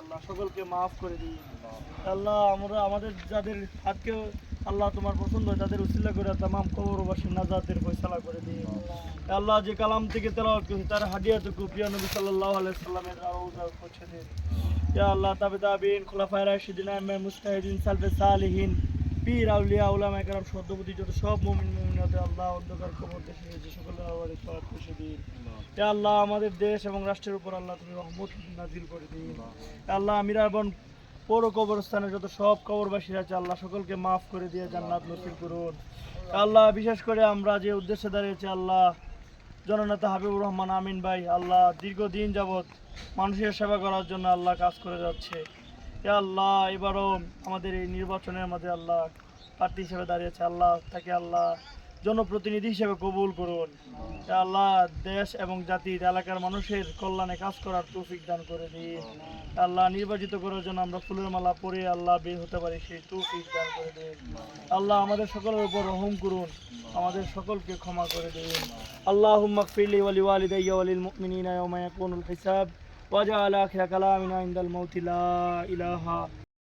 আল্লাহ সকলকে মাফ করে দিন। আল্লাহ আমরা আমাদের যাদের হাতকে আল্লাহ তোমার পছন্দ হয় তাদের উসিলা করে তামাম কবরবাসীর নাজাতের ফয়সালা করে দিন। আল্লাহ যে কালাম থেকে তেলাওয়াত করেছে তার হাদিয়াতুকু প্রিয় নবী সাল্লাল্লাহু আলাইহি সাল্লামের রওজা পৌঁছে দিন। ইয়া আল্লাহ তাবে তাবিন খুলাফায়ে রাশিদিন আইম্মায়ে মুজতাহিদিন সালফে সালিহিন পীর আউলিয়া উলামা একরাম সদ্যপতি যত সব মুমিন মুমিনাতে আল্লাহ অন্ধকার কবর থেকে যে সকলের আওয়াজে সওয়াব পৌঁছে দিন। ইয়া আল্লাহ আমাদের দেশ এবং রাষ্ট্রের উপর আল্লাহ তুমি রহমত নাজিল করে দিন। ইয়া আল্লাহ মিরাবন পৌর কবরস্থানে যত সব কবরবাসী আছে আল্লাহ সকলকে মাফ করে দিয়ে জান্নাত নসিব করুন। আল্লাহ বিশেষ করে আমরা যে উদ্দেশ্যে দাঁড়িয়েছি আল্লাহ জননেতা হাবিবুর রহমান আমিন ভাই আল্লাহ দীর্ঘদিন যাবৎ মানুষের সেবা করার জন্য আল্লাহ কাজ করে যাচ্ছে। ইয়া আল্লাহ এবারও আমাদের এই নির্বাচনের মধ্যে আল্লাহ প্রার্থী হিসেবে দাঁড়িয়েছে আল্লাহ তাকে আল্লাহ জনপ্রতিনিধি হিসেবে কবুল করুন। ইয়া আল্লাহ দেশ এবং জাতির এলাকার মানুষের কল্যাণে কাজ করার তৌফিক দান করে দিন। আল্লাহ নির্বাচিত করার জন্য আমরা ফুলের মালা পরে আল্লাহ বের হতে পারি সেই তৌফিক দান করে দিন। আল্লাহ আমাদের সকলের উপর রহম করুন, আমাদের সকলকে ক্ষমা করে দিন। আল্লাহুম্মা গফিরলি ওয়া লিওয়ালিদাইয়া ওয়া লিল মুমিনিনা ইয়াওমা ইয়াকুমুল হিসাব ওয়াজআল আখিরা কালামিনা ইনদাল মাউতি লা ইলাহা